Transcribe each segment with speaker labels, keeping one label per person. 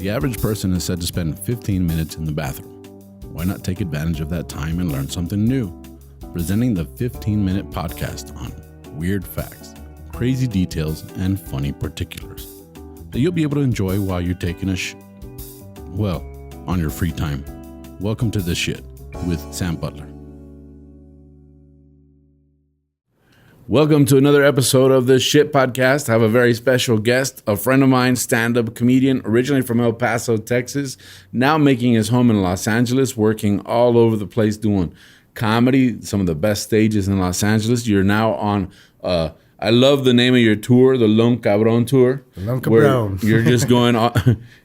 Speaker 1: The average person is said to spend 15 minutes in the bathroom. Why not take advantage of that time and learn something new? Presenting the 15-minute podcast on weird facts, crazy details, and funny particulars that you'll be able to enjoy while you're taking a on your free time. Welcome to The Shit with Sam Butler. Welcome to another episode of The Shit Podcast. I have a very special guest, a friend of mine, stand-up comedian, originally from El Paso, Texas, now making his home in Los Angeles, working all over the place doing comedy, some of the best stages in Los Angeles. You're now on, I love the name of your tour, the Lon Cabron Tour.
Speaker 2: Lon Cabron.
Speaker 1: You're just going on.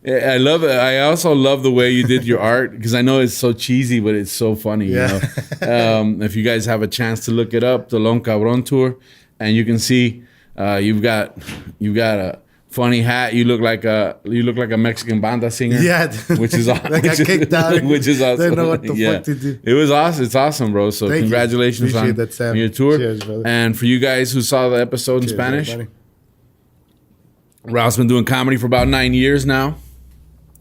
Speaker 1: I love it. I also love the way you did your art because I know it's so cheesy, but it's so funny.
Speaker 2: Yeah.
Speaker 1: You know? If you guys have a chance to look it up, the Lon Cabron Tour, and you can see you've got a funny hat. You look like a Mexican banda singer.
Speaker 2: Yeah,
Speaker 1: which is awesome.
Speaker 2: Like I kicked out.
Speaker 1: Which is awesome.
Speaker 2: Didn't know what the fuck to do.
Speaker 1: It was awesome. It's awesome, bro. So
Speaker 2: Thank
Speaker 1: congratulations
Speaker 2: on
Speaker 1: your tour.
Speaker 2: Cheers, brother.
Speaker 1: And for you guys who saw the episode in Spanish,
Speaker 2: everybody.
Speaker 1: Ralph's been doing comedy for about 9 years now,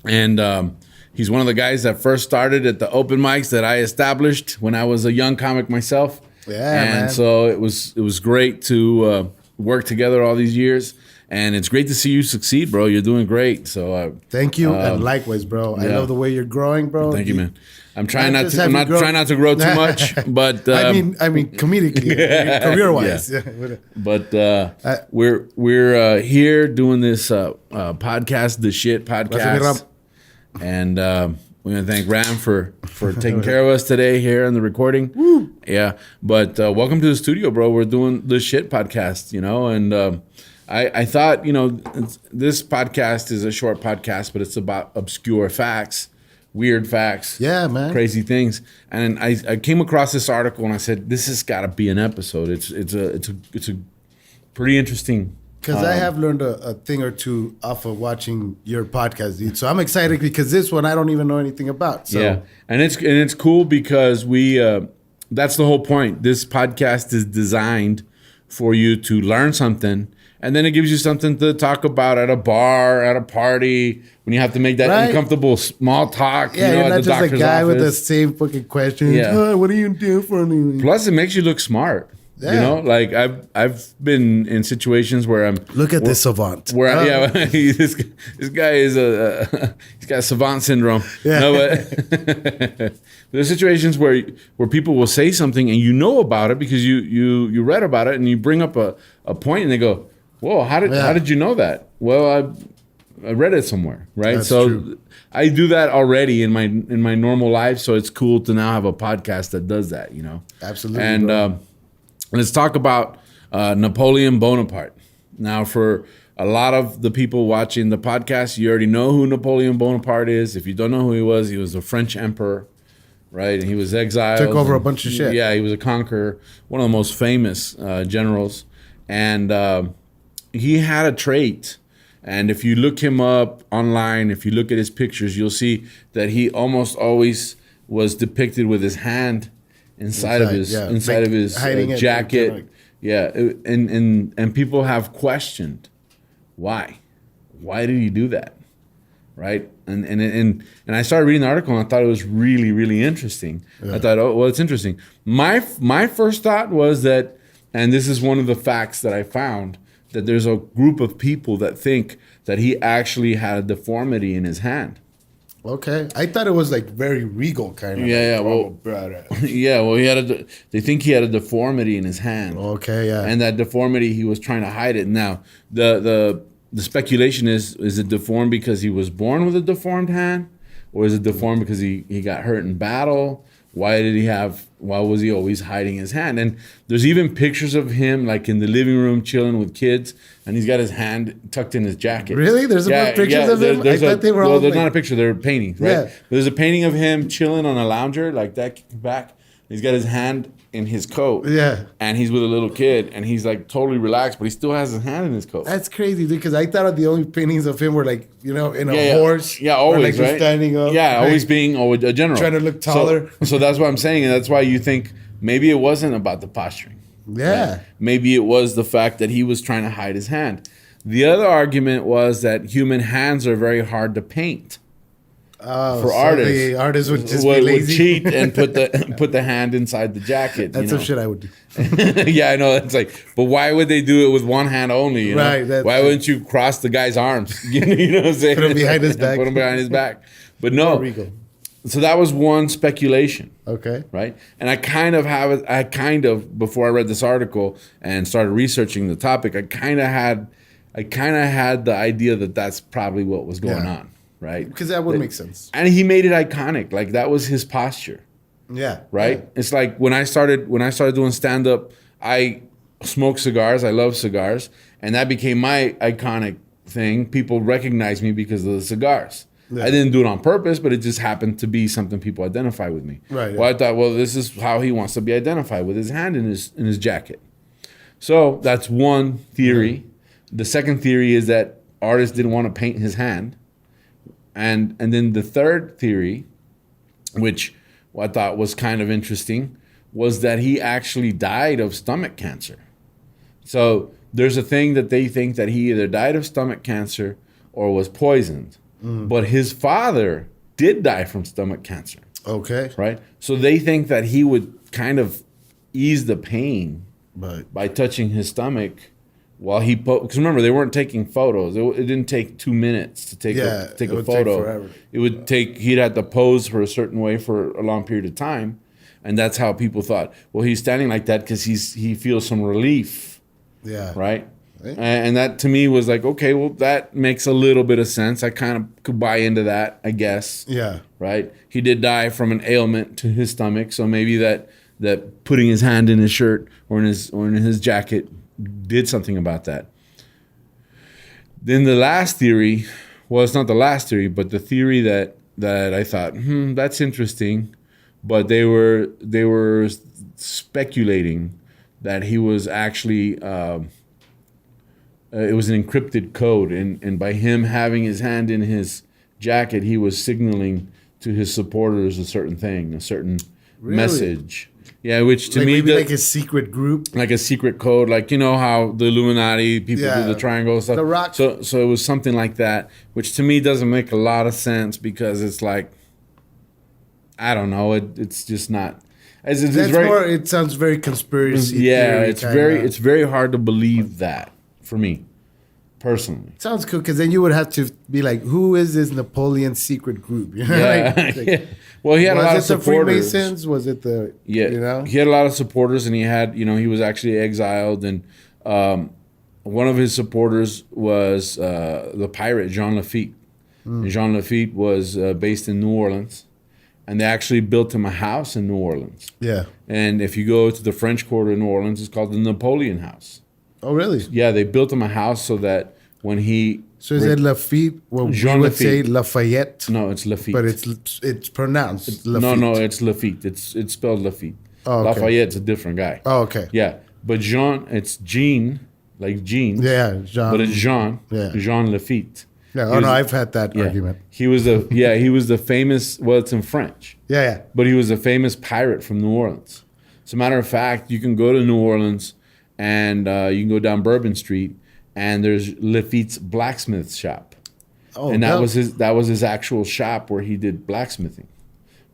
Speaker 1: and he's one of the guys that first started at the open mics that I established when I was a young comic myself.
Speaker 2: Yeah,
Speaker 1: and
Speaker 2: man.
Speaker 1: so it was great to work together all these years. And it's great to see you succeed, bro. You're doing great. So
Speaker 2: thank you, and likewise, bro. I love the way you're growing, bro.
Speaker 1: Thank you, man. I'm trying not to grow too much, but
Speaker 2: I mean, comedically, career-wise.
Speaker 1: Yeah. But we're here doing this podcast, The Shit Podcast, and we're gonna thank Ram for taking care of us today here in the recording.
Speaker 2: Woo.
Speaker 1: Yeah, but welcome to the studio, bro. We're doing The Shit Podcast, you know, and. I thought, you know, this podcast is a short podcast, but it's about obscure facts, weird facts,
Speaker 2: yeah, man,
Speaker 1: crazy things. And I came across this article and I said, this has got to be an episode. It's a pretty interesting.
Speaker 2: Because I have learned a thing or two off of watching your podcast, dude. So I'm excited because this one I don't even know anything about. So.
Speaker 1: Yeah, and it's cool because that's the whole point. This podcast is designed for you to learn something. And then it gives you something to talk about at a bar, at a party, when you have to make that uncomfortable small talk.
Speaker 2: Yeah,
Speaker 1: you know,
Speaker 2: you're
Speaker 1: at
Speaker 2: not
Speaker 1: the
Speaker 2: just a
Speaker 1: doctor's
Speaker 2: guy
Speaker 1: office.
Speaker 2: with the same fucking questions.
Speaker 1: Yeah.
Speaker 2: Oh, what do you do for me?
Speaker 1: Plus, it makes you look smart.
Speaker 2: Yeah.
Speaker 1: You know, like I've been in situations where I'm.
Speaker 2: Look at this savant.
Speaker 1: Where this guy is he's got savant syndrome.
Speaker 2: Yeah.
Speaker 1: No, but there's situations where people will say something and you know about it because you read about it and you bring up a point and they go, whoa, how did you know that? Well, I read it somewhere, right?
Speaker 2: That's
Speaker 1: so
Speaker 2: true.
Speaker 1: I do that already in my normal life. So it's cool to now have a podcast that does that, you know?
Speaker 2: Absolutely.
Speaker 1: And let's talk about Napoleon Bonaparte. Now, for a lot of the people watching the podcast, you already know who Napoleon Bonaparte is. If you don't know who he was a French emperor, right? And he was exiled.
Speaker 2: Took over a bunch of shit.
Speaker 1: Yeah, he was a conqueror, one of the most famous generals. And he had a trait, and if you look him up online, if you look at his pictures, you'll see that he almost always was depicted with his hand inside of his jacket. Yeah, and people have questioned why did he do that, right? And I started reading the article and I thought it was really, really interesting. Yeah. I thought, oh, well, it's interesting. My first thought was that, and this is one of the facts that I found, that there's a group of people that think that he actually had a deformity in his hand.
Speaker 2: Okay, I thought it was like very regal kind of.
Speaker 1: Yeah,
Speaker 2: like,
Speaker 1: well, they think he had a deformity in his hand.
Speaker 2: Okay, yeah.
Speaker 1: And that deformity, he was trying to hide it. Now, the speculation is it deformed because he was born with a deformed hand? Or is it deformed because he got hurt in battle? Why was he always hiding his hand? And there's even pictures of him like in the living room chilling with kids, and he's got his hand tucked in his jacket.
Speaker 2: Really? There's pictures of him? I thought they were all
Speaker 1: there's not a picture, they're paintings, right?
Speaker 2: Yeah.
Speaker 1: There's a painting of him chilling on a lounger like that, kicking back. He's got his hand in his coat.
Speaker 2: Yeah.
Speaker 1: And he's with a little kid, and he's like totally relaxed, but he still has his hand in his coat.
Speaker 2: That's crazy, dude, because I thought the only paintings of him were like, you know, in a horse.
Speaker 1: Yeah, always,
Speaker 2: or like
Speaker 1: right?
Speaker 2: standing up.
Speaker 1: Yeah,
Speaker 2: like,
Speaker 1: always being a general.
Speaker 2: Trying to look taller.
Speaker 1: So that's what I'm saying, and that's why you think maybe it wasn't about the posturing.
Speaker 2: Yeah.
Speaker 1: Right? Maybe it was the fact that he was trying to hide his hand. The other argument was that human hands are very hard to paint.
Speaker 2: Oh,
Speaker 1: For
Speaker 2: so
Speaker 1: artists,
Speaker 2: the artist would just be
Speaker 1: would
Speaker 2: lazy.
Speaker 1: cheat and put the hand inside the jacket.
Speaker 2: That's some shit I would do.
Speaker 1: Yeah, I know. It's like, but why would they do it with one hand only? You know?
Speaker 2: Right, that's
Speaker 1: Why
Speaker 2: it.
Speaker 1: wouldn't you cross the guy's arms? You know what I'm saying?
Speaker 2: Put him behind his back.
Speaker 1: Put him behind his back. But no.
Speaker 2: Regal.
Speaker 1: So that was one speculation.
Speaker 2: Okay.
Speaker 1: Right. And I kind of before I read this article and started researching the topic, I kind of had the idea that that's probably what was going on. Right.
Speaker 2: Because that would make sense.
Speaker 1: And he made it iconic. Like that was his posture.
Speaker 2: Yeah.
Speaker 1: Right.
Speaker 2: Yeah.
Speaker 1: It's like when I started doing stand up, I smoke cigars. I love cigars. And that became my iconic thing. People recognize me because of the cigars. Yeah. I didn't do it on purpose, but it just happened to be something people identify with me.
Speaker 2: Right.
Speaker 1: Well, I thought, well, this is how he wants to be identified, with his hand in his jacket. So that's one theory. Yeah. The second theory is that artists didn't want to paint his hand. And then the third theory, which I thought was kind of interesting, was that he actually died of stomach cancer. So there's a thing that they think that he either died of stomach cancer or was poisoned. But his father did die from stomach cancer.
Speaker 2: Okay.
Speaker 1: Right? So they think that he would kind of ease the pain by touching his stomach while he... Because remember, they weren't taking photos. It didn't take 2 minutes to take a photo.
Speaker 2: Take forever.
Speaker 1: It would take... He'd have to pose for a certain way for a long period of time. And that's how people thought, well, he's standing like that because he feels some relief.
Speaker 2: Yeah.
Speaker 1: Right? And that to me was like, okay, well, that makes a little bit of sense. I kind of could buy into that, I guess.
Speaker 2: Yeah.
Speaker 1: Right? He did die from an ailment to his stomach, so maybe that putting his hand in his shirt or in his jacket did something about that. Then the last theory, well, it's not the last theory, but the theory that I thought, that's interesting, but they were speculating that he was actually it was an encrypted code, and by him having his hand in his jacket, he was signaling to his supporters a certain thing, a certain message. Yeah, which to me...
Speaker 2: Maybe like a secret group?
Speaker 1: Like a secret code, like, you know how the Illuminati people do the triangle stuff?
Speaker 2: The rock.
Speaker 1: So it was something like that, which to me doesn't make a lot of sense because it's like, I don't know, it's just not...
Speaker 2: It sounds very conspiracy theory.
Speaker 1: It's very hard to believe that for me, personally.
Speaker 2: Sounds cool, because then you would have to be like, who is this Napoleon secret group? You know?
Speaker 1: Yeah. Well, he had a lot of supporters.
Speaker 2: Was it the Freemasons? Was it the, you know?
Speaker 1: He had a lot of supporters, and he had, he was actually exiled, and one of his supporters was the pirate Jean Lafitte. Jean Lafitte was based in New Orleans. And they actually built him a house in New Orleans. Yeah. And if you go to the French Quarter in New Orleans, it's called the Napoleon House.
Speaker 2: Oh, really?
Speaker 1: Yeah, they built him a house so that when he...
Speaker 2: So is it Lafitte? Well,
Speaker 1: Jean
Speaker 2: we would
Speaker 1: Lafitte.
Speaker 2: say Lafayette.
Speaker 1: No, it's Lafitte.
Speaker 2: But it's pronounced
Speaker 1: Lafitte.
Speaker 2: Lafitte.
Speaker 1: No, it's Lafitte. It's spelled Lafitte.
Speaker 2: Oh, okay.
Speaker 1: Lafayette's a different guy.
Speaker 2: Oh, okay.
Speaker 1: Yeah. But Jean, it's Jean, like jeans.
Speaker 2: Yeah, Jean.
Speaker 1: But it's Jean.
Speaker 2: Yeah.
Speaker 1: Jean Lafitte.
Speaker 2: Yeah. Oh, no, I've had that argument.
Speaker 1: He was the famous, well, it's in French.
Speaker 2: Yeah.
Speaker 1: But he was a famous pirate from New Orleans. As a matter of fact, you can go to New Orleans and you can go down Bourbon Street and there's Lafitte's blacksmith shop. Oh, and that was his actual shop where he did blacksmithing,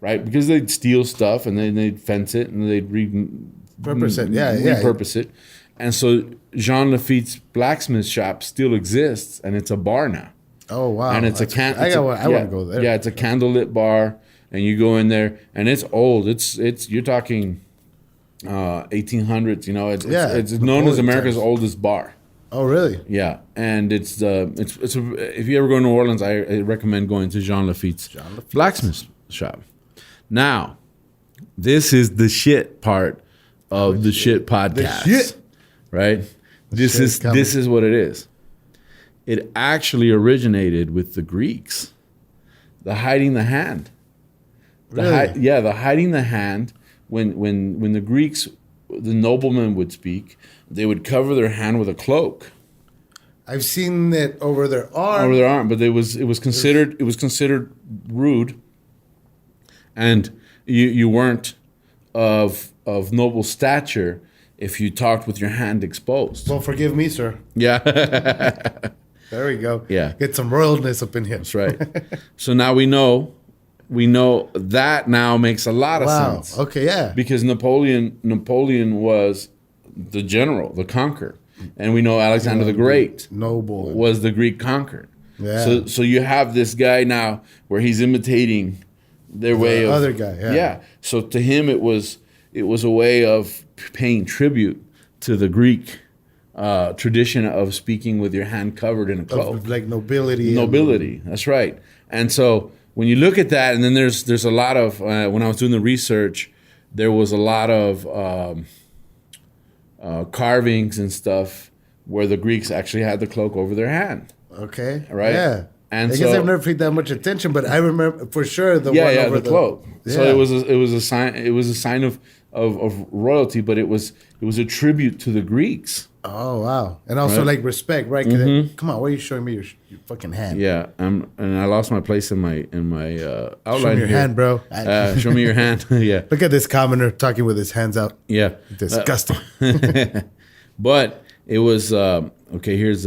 Speaker 1: right? Because they'd steal stuff and then they'd fence it and they'd repurpose it. And so Jean Lafitte's blacksmith shop still exists, and it's a bar now.
Speaker 2: Oh wow!
Speaker 1: And it's I want to go there. Yeah, it's a candlelit bar, and you go in there, and it's old. It's you're talking 1800s. It's known as America's oldest bar.
Speaker 2: Oh really?
Speaker 1: Yeah, and if you ever go to New Orleans, I recommend going to Jean Lafitte's blacksmith shop. Now, this is the shit part of the shit podcast. The shit. Right? This is what it is. It actually originated with the Greeks. The hiding the hand.
Speaker 2: Really?
Speaker 1: The hiding the hand. When the Greeks, the noblemen would speak, they would cover their hand with a cloak.
Speaker 2: I've seen it over their arm.
Speaker 1: But it was considered rude, and you weren't of noble stature if you talked with your hand exposed.
Speaker 2: Well, forgive me, sir.
Speaker 1: Yeah.
Speaker 2: There we go.
Speaker 1: Yeah.
Speaker 2: Get some royalness up in here.
Speaker 1: That's right. So now we know that now makes a lot of
Speaker 2: Wow.
Speaker 1: sense.
Speaker 2: Okay, yeah.
Speaker 1: Because Napoleon was the general, the conqueror. And we know Alexander the Great
Speaker 2: Noble.
Speaker 1: was the Greek conqueror.
Speaker 2: Yeah.
Speaker 1: So you have this guy now where he's imitating their way of
Speaker 2: other guy, yeah.
Speaker 1: So to him it was a way of paying tribute to the Greek tradition of speaking with your hand covered in a cloak.
Speaker 2: Of, like nobility.
Speaker 1: Nobility, that's right. And so when you look at that, and then there's a lot of when I was doing the research, there was a lot of carvings and stuff where the Greeks actually had the cloak over their hand.
Speaker 2: Okay.
Speaker 1: Right?
Speaker 2: Yeah.
Speaker 1: And
Speaker 2: I guess I've never paid that much attention, but I remember for sure the one over
Speaker 1: the cloak.
Speaker 2: Yeah.
Speaker 1: So it was a sign of royalty, but it was a tribute to the Greeks.
Speaker 2: Oh wow! And also
Speaker 1: Right.
Speaker 2: like respect, right? 'Cause come on, why are you showing me your fucking hand?
Speaker 1: Yeah, and I lost my place in my outline.
Speaker 2: Show me your
Speaker 1: here.
Speaker 2: hand, bro.
Speaker 1: Show me your hand. Yeah,
Speaker 2: Look at this commenter talking with his hands out.
Speaker 1: yeah.
Speaker 2: Disgusting.
Speaker 1: But it was okay. Here's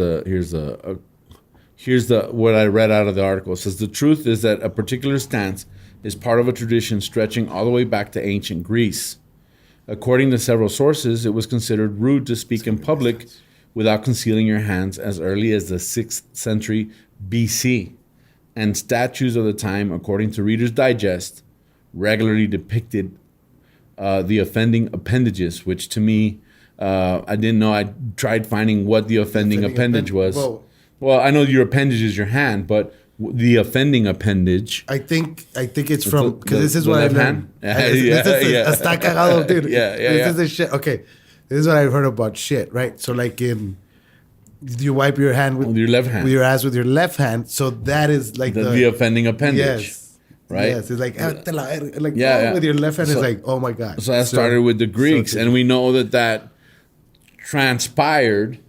Speaker 1: what I read out of the article. It says the truth is that a particular stance is part of a tradition stretching all the way back to ancient Greece. According to several sources, it was considered rude to speak in public without concealing your hands as early as the 6th century BC. And statues of the time, according to Reader's Digest, regularly depicted the offending appendages, which to me, I didn't know. I tried finding what the offending appendage was. Well, I know your appendage is your hand, but the offending appendage.
Speaker 2: I think it's from because this is
Speaker 1: the
Speaker 2: what I
Speaker 1: left
Speaker 2: learned.
Speaker 1: hand?
Speaker 2: Está cagado, dude.
Speaker 1: Yeah.
Speaker 2: This is the shit. Okay, this is what I've heard about shit. Right. So like you wipe your hand with
Speaker 1: your left hand,
Speaker 2: with your ass with your left hand. So that is like
Speaker 1: the offending appendage.
Speaker 2: Yes.
Speaker 1: Right.
Speaker 2: Yes. It's like
Speaker 1: Yeah.
Speaker 2: with your left hand.
Speaker 1: So-
Speaker 2: It's like, oh my god.
Speaker 1: So that started with the Greeks, and we know that transpired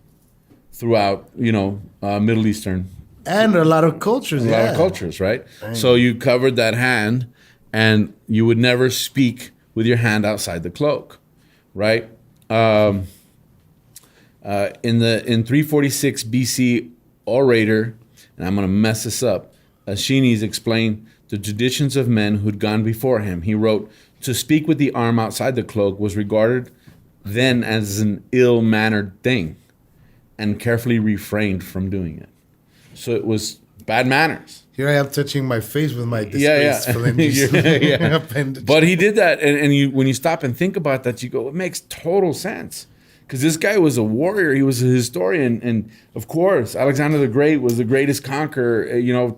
Speaker 1: throughout, Middle Eastern.
Speaker 2: And a lot of cultures.
Speaker 1: A lot of cultures, right? So you covered that hand, and you would never speak with your hand outside the cloak, right? In 346 BC, orator, and I'm going to mess this up, Aeschines explained the traditions of men who'd gone before him. He wrote, to speak with the arm outside the cloak was regarded then as an ill-mannered thing, and carefully refrained from doing it. So it was bad manners.
Speaker 2: Here I am touching my face with my disgraced appendage.
Speaker 1: But he did that, and when you stop and think about that, you go, it makes total sense. Because this guy was a warrior, he was a historian, and of course, Alexander the Great was the greatest conqueror. You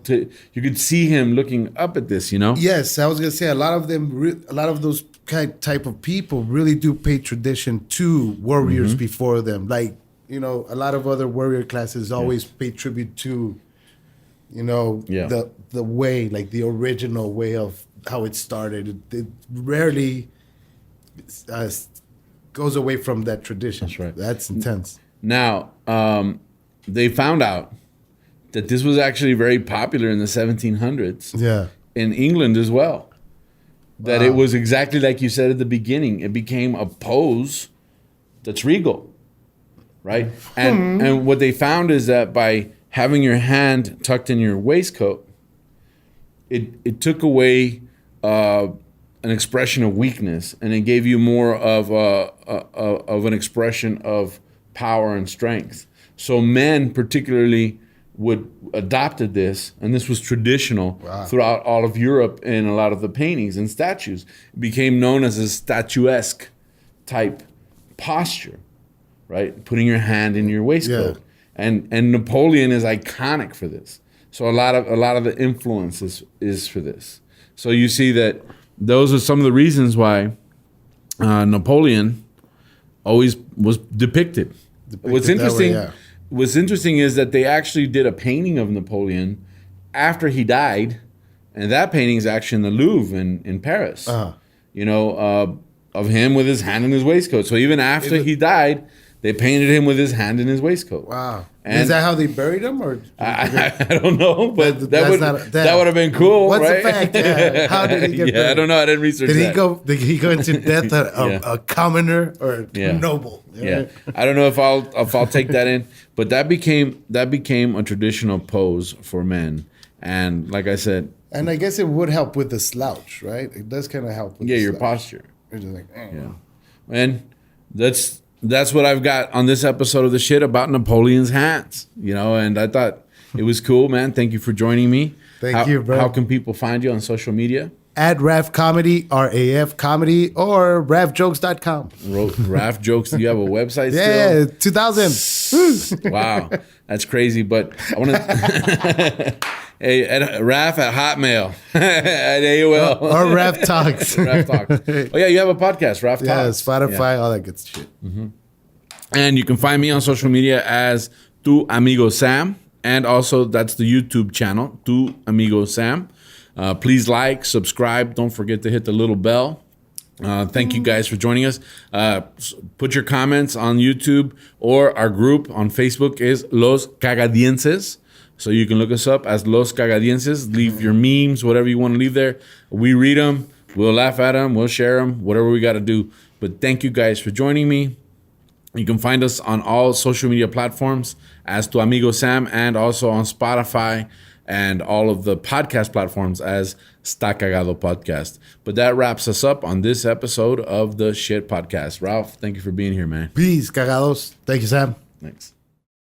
Speaker 1: could see him looking up at this.
Speaker 2: Yes, I was gonna say a lot of those type of people really do pay tradition to warriors before them. Like a lot of other warrior classes always pay tribute to, the way, like the original way of how it started. It rarely goes away from that tradition.
Speaker 1: That's right.
Speaker 2: That's intense.
Speaker 1: Now, they found out that this was actually very popular in the 1700s.
Speaker 2: Yeah.
Speaker 1: In England as well. That it was exactly like you said at the beginning. It became a pose that's regal. Right? And what they found is that by having your hand tucked in your waistcoat, it took away an expression of weakness, and it gave you more of an expression of power and strength. So men particularly adopted this, and this was traditional throughout all of Europe in a lot of the paintings and statues. It became known as a statuesque type posture. Right, putting your hand in your waistcoat, and Napoleon is iconic for this. So a lot of the influence is for this. So you see that those are some of the reasons why Napoleon always was depicted. What's interesting is that they actually did a painting of Napoleon after he died, and that painting is actually in the Louvre in Paris. Of him with his hand in his waistcoat. So even after he died, They painted him with his hand in his waistcoat.
Speaker 2: Wow.
Speaker 1: And
Speaker 2: is that how they buried him, or
Speaker 1: I don't know, but that would have been cool.
Speaker 2: What's
Speaker 1: right?
Speaker 2: the fact? Yeah. How did he get buried?
Speaker 1: I don't know. I didn't research that.
Speaker 2: Did he go into death a commoner or noble?
Speaker 1: Yeah, I don't know if I'll take that in, but that became a traditional pose for men, and like I said,
Speaker 2: and I guess it would help with the slouch, right? It does kind of help with
Speaker 1: your
Speaker 2: slouch.
Speaker 1: posture.
Speaker 2: You're just like,
Speaker 1: and that's what I've got on this episode of the shit about Napoleon's hats, and I thought it was cool, man. Thank you for joining me.
Speaker 2: Thank you, bro.
Speaker 1: How can people find you on social media?
Speaker 2: At Raf Comedy, RAF Comedy, or RafJokes.com.
Speaker 1: Raf Jokes, do you have a website
Speaker 2: still?
Speaker 1: Yeah,
Speaker 2: 2000.
Speaker 1: Wow, that's crazy. But I want to... Hey, at Raf at Hotmail, at AOL.
Speaker 2: Or Raf Talks.
Speaker 1: Raf Talks. Oh, yeah, you have a podcast, Raf Talks.
Speaker 2: Yeah, Spotify, all that good shit.
Speaker 1: Mm-hmm. And you can find me on social media as Tu Amigo Sam. And also, that's the YouTube channel, Tu Amigo Sam. Please like, subscribe. Don't forget to hit the little bell. Thank you guys for joining us. Put your comments on YouTube, or our group on Facebook is Los Cagadienses. So you can look us up as Los Cagadienses. Leave your memes, whatever you want to leave there. We read them. We'll laugh at them. We'll share them, whatever we got to do. But thank you guys for joining me. You can find us on all social media platforms as Tu Amigo Sam, and also on Spotify and all of the podcast platforms as Sta Cagado Podcast. But that wraps us up on this episode of the Shit Podcast. Ralph, thank you for being here, man.
Speaker 2: Peace, cagados. Thank you, Sam.
Speaker 1: Thanks.